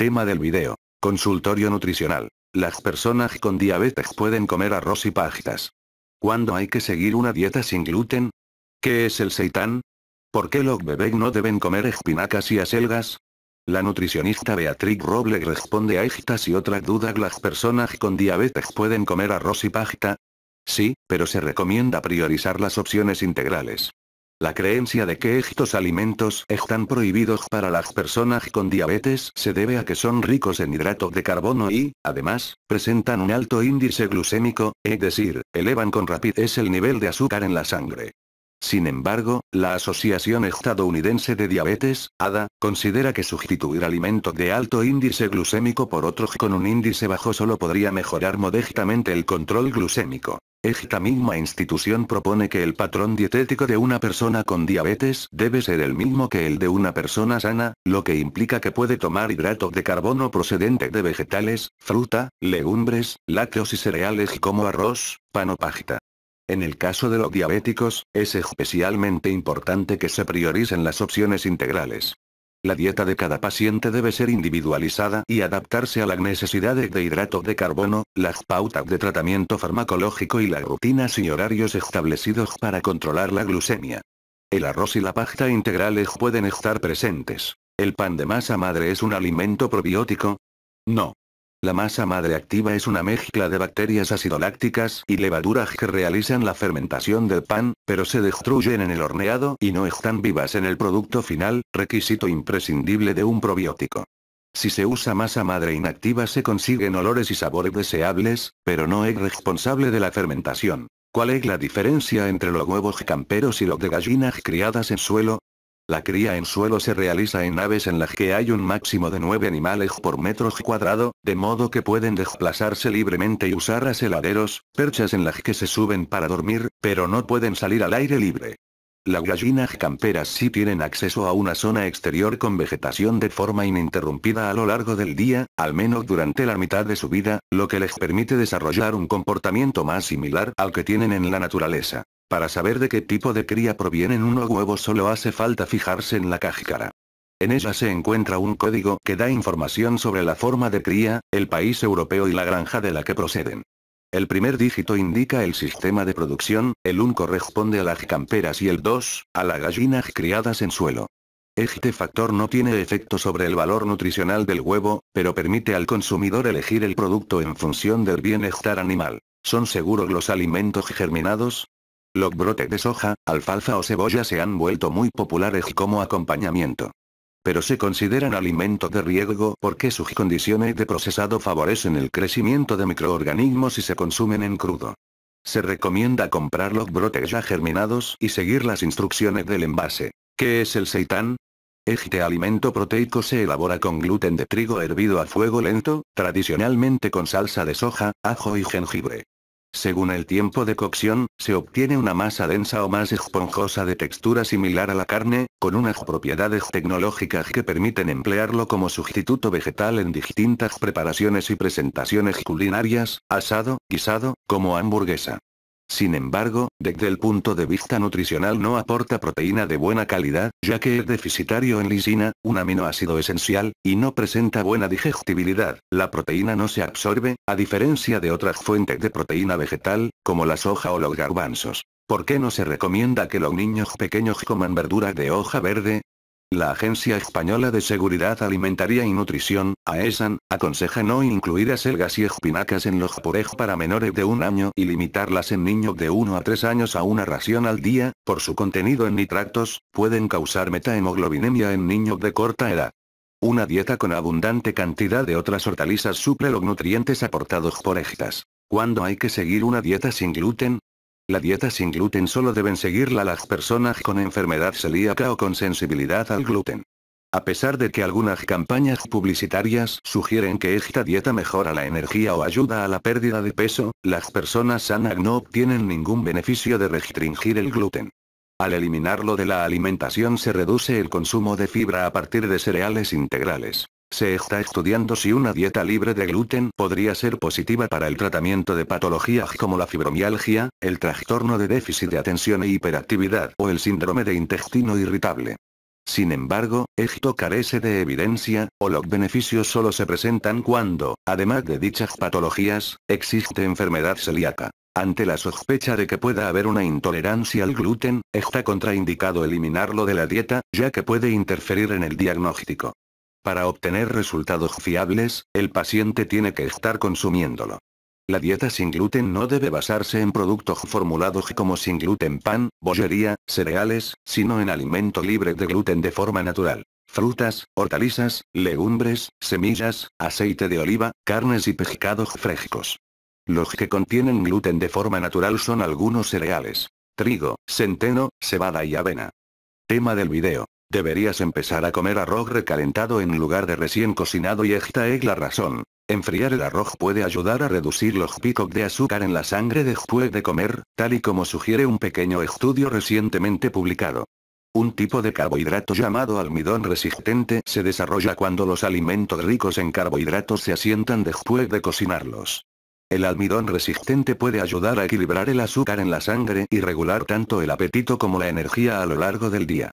Tema del video. Consultorio nutricional. Las personas con diabetes pueden comer arroz y pajitas. ¿Cuándo hay que seguir una dieta sin gluten? ¿Qué es el seitán? ¿Por qué los bebés no deben comer espinacas y acelgas? La nutricionista Beatriz Robles responde a estas y otras dudas. ¿Las personas con diabetes pueden comer arroz y pajita? Sí, pero se recomienda priorizar las opciones integrales. La creencia de que estos alimentos están prohibidos para las personas con diabetes se debe a que son ricos en hidratos de carbono y, además, presentan un alto índice glucémico, es decir, elevan con rapidez el nivel de azúcar en la sangre. Sin embargo, la Asociación Estadounidense de Diabetes, ADA, considera que sustituir alimentos de alto índice glucémico por otros con un índice bajo solo podría mejorar modestamente el control glucémico. Esta misma institución propone que el patrón dietético de una persona con diabetes debe ser el mismo que el de una persona sana, lo que implica que puede tomar hidratos de carbono procedentes de vegetales, fruta, legumbres, lácteos y cereales como arroz, pan o pajita. En el caso de los diabéticos, es especialmente importante que se prioricen las opciones integrales. La dieta de cada paciente debe ser individualizada y adaptarse a las necesidades de hidratos de carbono, las pautas de tratamiento farmacológico y las rutinas y horarios establecidos para controlar la glucemia. El arroz y la pasta integrales pueden estar presentes. ¿El pan de masa madre es un alimento probiótico? No. La masa madre activa es una mezcla de bacterias acidolácticas y levaduras que realizan la fermentación del pan, pero se destruyen en el horneado y no están vivas en el producto final, requisito imprescindible de un probiótico. Si se usa masa madre inactiva se consiguen olores y sabores deseables, pero no es responsable de la fermentación. ¿Cuál es la diferencia entre los huevos camperos y los de gallinas criadas en suelo? La cría en suelo se realiza en naves en las que hay un máximo de 9 animales por metro cuadrado, de modo que pueden desplazarse libremente y usar aseladeros, perchas en las que se suben para dormir, pero no pueden salir al aire libre. Las gallinas camperas sí tienen acceso a una zona exterior con vegetación de forma ininterrumpida a lo largo del día, al menos durante la mitad de su vida, lo que les permite desarrollar un comportamiento más similar al que tienen en la naturaleza. Para saber de qué tipo de cría provienen unos huevos solo hace falta fijarse en la cáscara. En ella se encuentra un código que da información sobre la forma de cría, el país europeo y la granja de la que proceden. El primer dígito indica el sistema de producción, el 1 corresponde a las camperas y el 2, a las gallinas criadas en suelo. Este factor no tiene efecto sobre el valor nutricional del huevo, pero permite al consumidor elegir el producto en función del bienestar animal. ¿Son seguros los alimentos germinados? Los brotes de soja, alfalfa o cebolla se han vuelto muy populares como acompañamiento. Pero se consideran alimentos de riesgo porque sus condiciones de procesado favorecen el crecimiento de microorganismos y se consumen en crudo. Se recomienda comprar los brotes ya germinados y seguir las instrucciones del envase. ¿Qué es el seitán? Este alimento proteico se elabora con gluten de trigo hervido a fuego lento, tradicionalmente con salsa de soja, ajo y jengibre. Según el tiempo de cocción, se obtiene una masa densa o más esponjosa de textura similar a la carne, con unas propiedades tecnológicas que permiten emplearlo como sustituto vegetal en distintas preparaciones y presentaciones culinarias, asado, guisado, como hamburguesa. Sin embargo, desde el punto de vista nutricional no aporta proteína de buena calidad, ya que es deficitario en lisina, un aminoácido esencial, y no presenta buena digestibilidad. La proteína no se absorbe, a diferencia de otras fuentes de proteína vegetal, como la soja o los garbanzos. ¿Por qué no se recomienda que los niños pequeños coman verduras de hoja verde? La Agencia Española de Seguridad Alimentaria y Nutrición, AESAN, aconseja no incluir acelgas y espinacas en los purés para menores de 1 año y limitarlas en niños de 1 a 3 años a una ración al día, por su contenido en nitratos, pueden causar metahemoglobinemia en niños de corta edad. Una dieta con abundante cantidad de otras hortalizas suple los nutrientes aportados por estas. ¿Cuándo hay que seguir una dieta sin gluten? La dieta sin gluten solo deben seguirla las personas con enfermedad celíaca o con sensibilidad al gluten. A pesar de que algunas campañas publicitarias sugieren que esta dieta mejora la energía o ayuda a la pérdida de peso, las personas sanas no obtienen ningún beneficio de restringir el gluten. Al eliminarlo de la alimentación se reduce el consumo de fibra a partir de cereales integrales. Se está estudiando si una dieta libre de gluten podría ser positiva para el tratamiento de patologías como la fibromialgia, el trastorno de déficit de atención e hiperactividad o el síndrome de intestino irritable. Sin embargo, esto carece de evidencia, o los beneficios solo se presentan cuando, además de dichas patologías, existe enfermedad celíaca. Ante la sospecha de que pueda haber una intolerancia al gluten, está contraindicado eliminarlo de la dieta, ya que puede interferir en el diagnóstico. Para obtener resultados fiables, el paciente tiene que estar consumiéndolo. La dieta sin gluten no debe basarse en productos formulados como sin gluten pan, bollería, cereales, sino en alimento libre de gluten de forma natural. Frutas, hortalizas, legumbres, semillas, aceite de oliva, carnes y pescados frescos. Los que contienen gluten de forma natural son algunos cereales: trigo, centeno, cebada y avena. Tema del video. Deberías empezar a comer arroz recalentado en lugar de recién cocinado, y esta es la razón. Enfriar el arroz puede ayudar a reducir los picos de azúcar en la sangre después de comer, tal y como sugiere un pequeño estudio recientemente publicado. Un tipo de carbohidrato llamado almidón resistente se desarrolla cuando los alimentos ricos en carbohidratos se asientan después de cocinarlos. El almidón resistente puede ayudar a equilibrar el azúcar en la sangre y regular tanto el apetito como la energía a lo largo del día.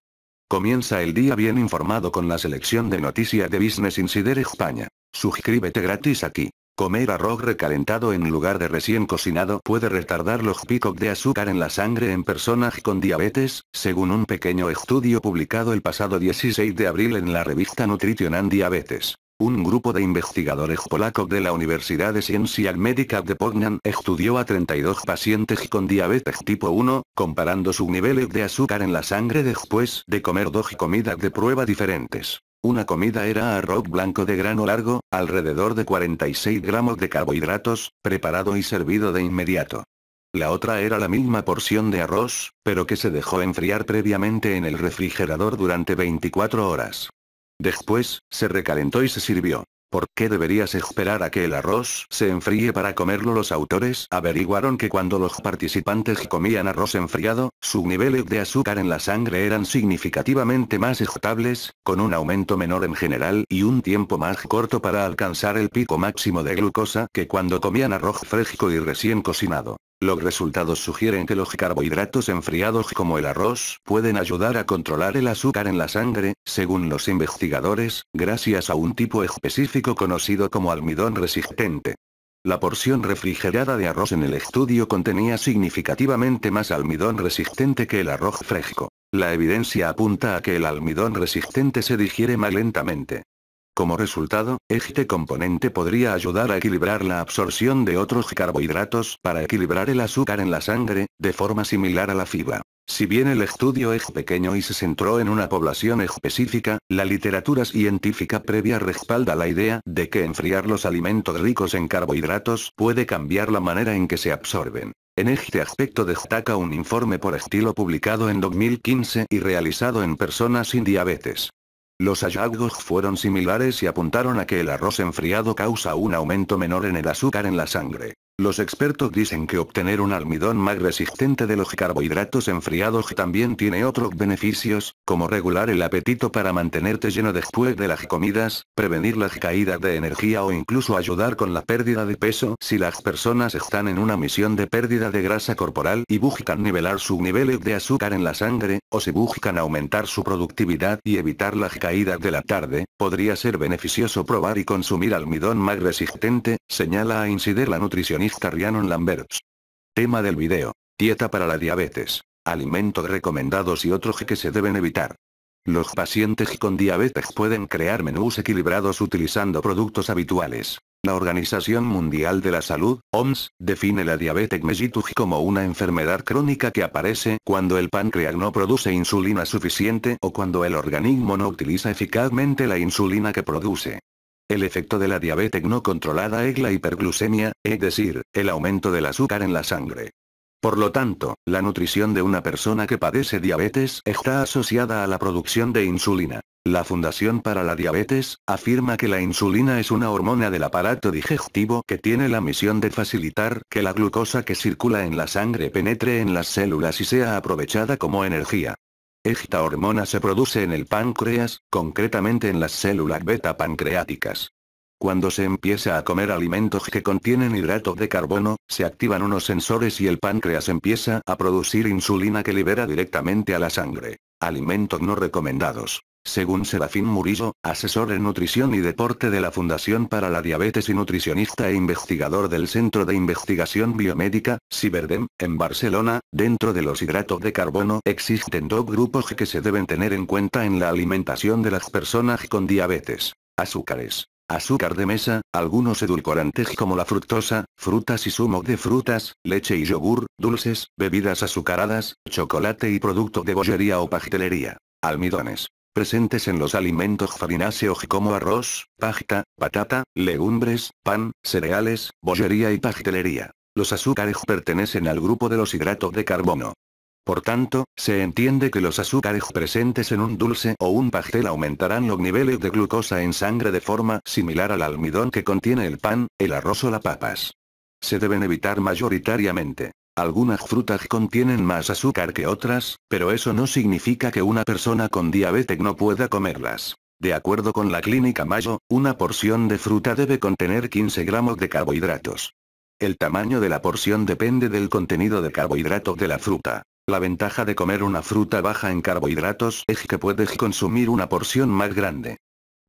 Comienza el día bien informado con la selección de noticias de Business Insider España. Suscríbete gratis aquí. Comer arroz recalentado en lugar de recién cocinado puede retardar los picos de azúcar en la sangre en personas con diabetes, según un pequeño estudio publicado el pasado 16 de abril en la revista Nutrition and Diabetes. Un grupo de investigadores polacos de la Universidad de Ciencia Médica de Poznań estudió a 32 pacientes con diabetes tipo 1, comparando sus niveles de azúcar en la sangre después de comer dos comidas de prueba diferentes. Una comida era arroz blanco de grano largo, alrededor de 46 gramos de carbohidratos, preparado y servido de inmediato. La otra era la misma porción de arroz, pero que se dejó enfriar previamente en el refrigerador durante 24 horas. Después, se recalentó y se sirvió. ¿Por qué deberías esperar a que el arroz se enfríe para comerlo? Los autores averiguaron que cuando los participantes comían arroz enfriado, sus niveles de azúcar en la sangre eran significativamente más estables, con un aumento menor en general y un tiempo más corto para alcanzar el pico máximo de glucosa que cuando comían arroz fresco y recién cocinado. Los resultados sugieren que los carbohidratos enfriados como el arroz pueden ayudar a controlar el azúcar en la sangre, según los investigadores, gracias a un tipo específico conocido como almidón resistente. La porción refrigerada de arroz en el estudio contenía significativamente más almidón resistente que el arroz fresco. La evidencia apunta a que el almidón resistente se digiere más lentamente. Como resultado, este componente podría ayudar a equilibrar la absorción de otros carbohidratos para equilibrar el azúcar en la sangre, de forma similar a la fibra. Si bien el estudio es pequeño y se centró en una población específica, la literatura científica previa respalda la idea de que enfriar los alimentos ricos en carbohidratos puede cambiar la manera en que se absorben. En este aspecto destaca un informe por estilo publicado en 2015 y realizado en personas sin diabetes. Los hallazgos fueron similares y apuntaron a que el arroz enfriado causa un aumento menor en el azúcar en la sangre. Los expertos dicen que obtener un almidón más resistente de los carbohidratos enfriados también tiene otros beneficios, como regular el apetito para mantenerte lleno después de las comidas, prevenir las caídas de energía o incluso ayudar con la pérdida de peso si las personas están en una misión de pérdida de grasa corporal y buscan nivelar sus niveles de azúcar en la sangre, o si buscan aumentar su productividad y evitar las caídas de la tarde. Podría ser beneficioso probar y consumir almidón más resistente, señala a Insider la nutricionista Rhiannon Lamberts. Tema del video: dieta para la diabetes, alimentos recomendados y otros que se deben evitar. Los pacientes con diabetes pueden crear menús equilibrados utilizando productos habituales. La Organización Mundial de la Salud, OMS, define la diabetes mellitus como una enfermedad crónica que aparece cuando el páncreas no produce insulina suficiente o cuando el organismo no utiliza eficazmente la insulina que produce. El efecto de la diabetes no controlada es la hiperglucemia, es decir, el aumento del azúcar en la sangre. Por lo tanto, la nutrición de una persona que padece diabetes está asociada a la producción de insulina. La Fundación para la Diabetes afirma que la insulina es una hormona del aparato digestivo que tiene la misión de facilitar que la glucosa que circula en la sangre penetre en las células y sea aprovechada como energía. Esta hormona se produce en el páncreas, concretamente en las células beta pancreáticas. Cuando se empieza a comer alimentos que contienen hidratos de carbono, se activan unos sensores y el páncreas empieza a producir insulina que libera directamente a la sangre. Alimentos no recomendados. Según Serafín Murillo, asesor en nutrición y deporte de la Fundación para la Diabetes y nutricionista e investigador del Centro de Investigación Biomédica, Ciberdem, en Barcelona, dentro de los hidratos de carbono existen dos grupos que se deben tener en cuenta en la alimentación de las personas con diabetes. Azúcares. Azúcar de mesa, algunos edulcorantes como la fructosa, frutas y zumos de frutas, leche y yogur, dulces, bebidas azucaradas, chocolate y productos de bollería o pastelería. Almidones. Presentes en los alimentos farináceos como arroz, pasta, patata, legumbres, pan, cereales, bollería y pastelería. Los azúcares pertenecen al grupo de los hidratos de carbono. Por tanto, se entiende que los azúcares presentes en un dulce o un pastel aumentarán los niveles de glucosa en sangre de forma similar al almidón que contiene el pan, el arroz o las papas. Se deben evitar mayoritariamente. Algunas frutas contienen más azúcar que otras, pero eso no significa que una persona con diabetes no pueda comerlas. De acuerdo con la Clínica Mayo, una porción de fruta debe contener 15 gramos de carbohidratos. El tamaño de la porción depende del contenido de carbohidratos de la fruta. La ventaja de comer una fruta baja en carbohidratos es que puedes consumir una porción más grande.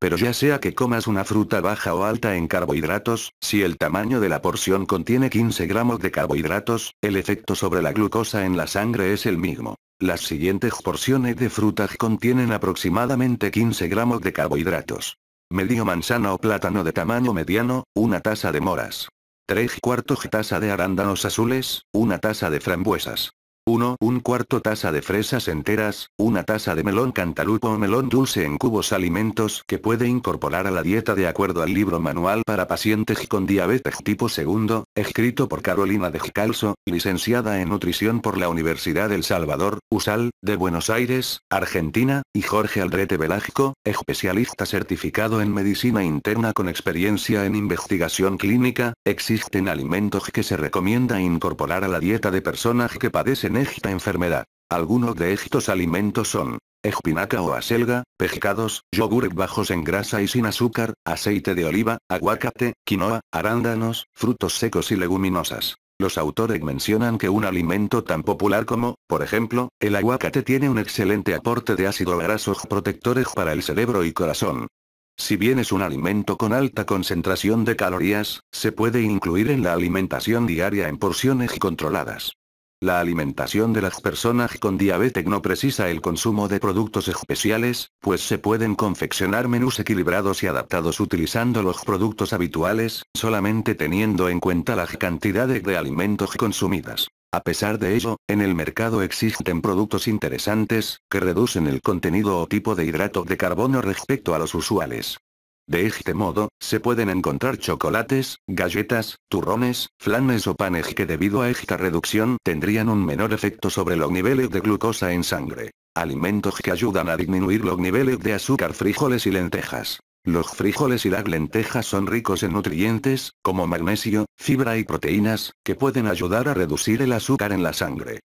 Pero ya sea que comas una fruta baja o alta en carbohidratos, si el tamaño de la porción contiene 15 gramos de carbohidratos, el efecto sobre la glucosa en la sangre es el mismo. Las siguientes porciones de frutas contienen aproximadamente 15 gramos de carbohidratos. Medio manzana o plátano de tamaño mediano, una taza de moras. 3/4 taza de arándanos azules, una taza de frambuesas. 1/4 taza de fresas enteras, una taza de melón cantalupo o melón dulce en cubos. Alimentos que puede incorporar a la dieta de acuerdo al libro manual para pacientes con diabetes tipo 2, escrito por Carolina de Gicalzo, licenciada en nutrición por la Universidad del Salvador, USAL, de Buenos Aires, Argentina, y Jorge Aldrete Velasco, especialista certificado en medicina interna con experiencia en investigación clínica. Existen alimentos que se recomienda incorporar a la dieta de personas que padecen esta enfermedad. Algunos de estos alimentos son espinaca o acelga, pescados, yogur bajos en grasa y sin azúcar, aceite de oliva, aguacate, quinoa, arándanos, frutos secos y leguminosas. Los autores mencionan que un alimento tan popular como, por ejemplo, el aguacate tiene un excelente aporte de ácidos grasos protectores para el cerebro y corazón. Si bien es un alimento con alta concentración de calorías, se puede incluir en la alimentación diaria en porciones controladas. La alimentación de las personas con diabetes no precisa el consumo de productos especiales, pues se pueden confeccionar menús equilibrados y adaptados utilizando los productos habituales, solamente teniendo en cuenta las cantidades de alimentos consumidas. A pesar de ello, en el mercado existen productos interesantes, que reducen el contenido o tipo de hidratos de carbono respecto a los usuales. De este modo, se pueden encontrar chocolates, galletas, turrones, flanes o panes que debido a esta reducción tendrían un menor efecto sobre los niveles de glucosa en sangre. Alimentos que ayudan a disminuir los niveles de azúcar: frijoles y lentejas. Los frijoles y las lentejas son ricos en nutrientes, como magnesio, fibra y proteínas, que pueden ayudar a reducir el azúcar en la sangre.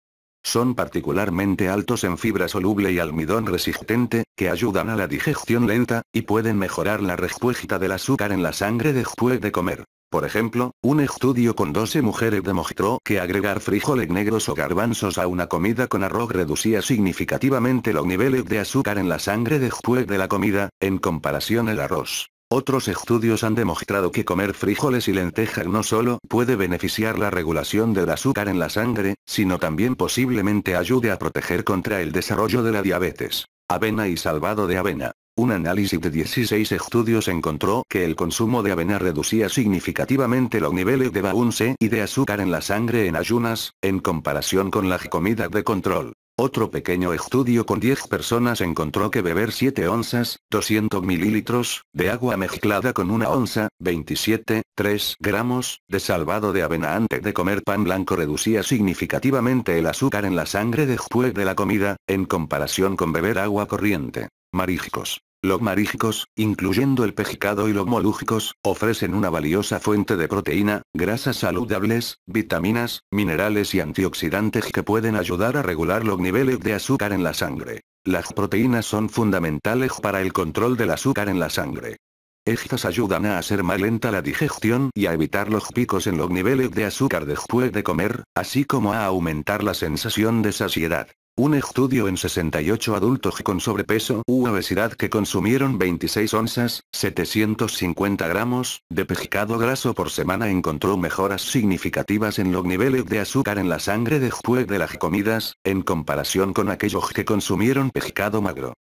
Son particularmente altos en fibra soluble y almidón resistente, que ayudan a la digestión lenta, y pueden mejorar la respuesta del azúcar en la sangre después de comer. Por ejemplo, un estudio con 12 mujeres demostró que agregar frijoles negros o garbanzos a una comida con arroz reducía significativamente los niveles de azúcar en la sangre después de la comida, en comparación al arroz. Otros estudios han demostrado que comer frijoles y lentejas no solo puede beneficiar la regulación del azúcar en la sangre, sino también posiblemente ayude a proteger contra el desarrollo de la diabetes. Avena y salvado de avena. Un análisis de 16 estudios encontró que el consumo de avena reducía significativamente los niveles de A1C y de azúcar en la sangre en ayunas, en comparación con las comidas de control. Otro pequeño estudio con 10 personas encontró que beber 7 onzas, 200 mililitros, de agua mezclada con 1 onza, 27,3 gramos, de salvado de avena antes de comer pan blanco reducía significativamente el azúcar en la sangre después de la comida, en comparación con beber agua corriente. Mariscos. Los mariscos, incluyendo el pescado y los moluscos, ofrecen una valiosa fuente de proteína, grasas saludables, vitaminas, minerales y antioxidantes que pueden ayudar a regular los niveles de azúcar en la sangre. Las proteínas son fundamentales para el control del azúcar en la sangre. Estas ayudan a hacer más lenta la digestión y a evitar los picos en los niveles de azúcar después de comer, así como a aumentar la sensación de saciedad. Un estudio en 68 adultos con sobrepeso u obesidad que consumieron 26 onzas, 750 gramos, de pescado graso por semana encontró mejoras significativas en los niveles de azúcar en la sangre después de las comidas, en comparación con aquellos que consumieron pescado magro.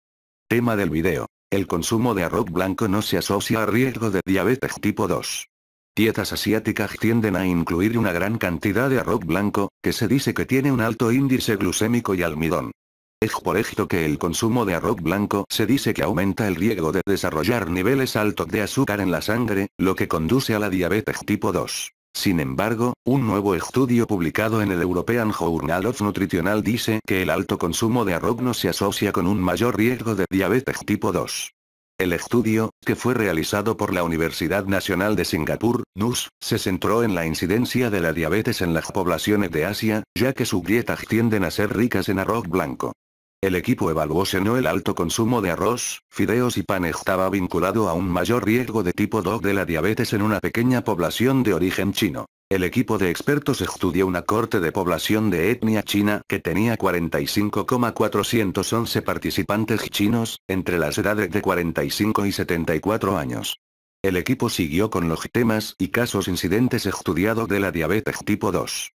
Tema del video. El consumo de arroz blanco no se asocia a riesgo de diabetes tipo 2. Dietas asiáticas tienden a incluir una gran cantidad de arroz blanco, que se dice que tiene un alto índice glucémico y almidón. Es por esto que el consumo de arroz blanco se dice que aumenta el riesgo de desarrollar niveles altos de azúcar en la sangre, lo que conduce a la diabetes tipo 2. Sin embargo, un nuevo estudio publicado en el European Journal of Nutrition dice que el alto consumo de arroz no se asocia con un mayor riesgo de diabetes tipo 2. El estudio, que fue realizado por la Universidad Nacional de Singapur, NUS, se centró en la incidencia de la diabetes en las poblaciones de Asia, ya que sus dietas tienden a ser ricas en arroz blanco. El equipo evaluó si no el alto consumo de arroz, fideos y pan estaba vinculado a un mayor riesgo de tipo 2 de la diabetes en una pequeña población de origen chino. El equipo de expertos estudió una corte de población de etnia china que tenía 45,411 participantes chinos, entre las edades de 45 y 74 años. El equipo siguió con los temas y casos incidentes estudiados de la diabetes tipo 2.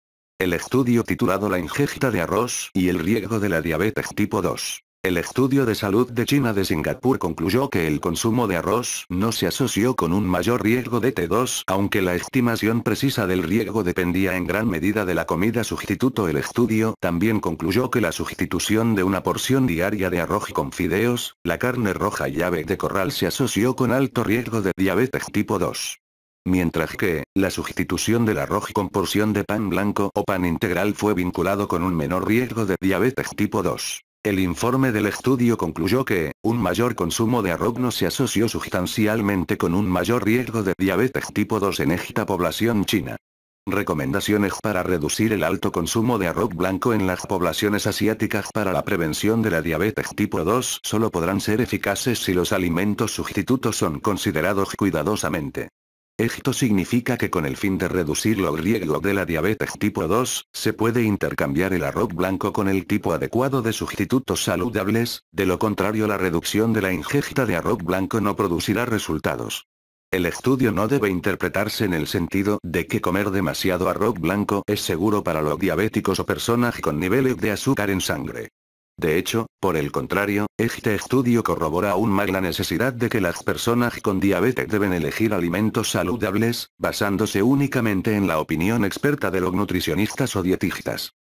El estudio titulado La ingesta de arroz y el riesgo de la diabetes tipo 2. El estudio de salud de China de Singapur concluyó que el consumo de arroz no se asoció con un mayor riesgo de T2, aunque la estimación precisa del riesgo dependía en gran medida de la comida sustituto. El estudio también concluyó que la sustitución de una porción diaria de arroz con fideos, la carne roja y ave de corral se asoció con alto riesgo de diabetes tipo 2. Mientras que, la sustitución del arroz con porción de pan blanco o pan integral fue vinculado con un menor riesgo de diabetes tipo 2. El informe del estudio concluyó que, un mayor consumo de arroz no se asoció sustancialmente con un mayor riesgo de diabetes tipo 2 en esta población china. Recomendaciones para reducir el alto consumo de arroz blanco en las poblaciones asiáticas para la prevención de la diabetes tipo 2 solo podrán ser eficaces si los alimentos sustitutos son considerados cuidadosamente. Esto significa que con el fin de reducir los riesgos de la diabetes tipo 2, se puede intercambiar el arroz blanco con el tipo adecuado de sustitutos saludables, de lo contrario la reducción de la ingesta de arroz blanco no producirá resultados. El estudio no debe interpretarse en el sentido de que comer demasiado arroz blanco es seguro para los diabéticos o personas con niveles de azúcar en sangre. De hecho, por el contrario, este estudio corrobora aún más la necesidad de que las personas con diabetes deben elegir alimentos saludables, basándose únicamente en la opinión experta de los nutricionistas o dietistas.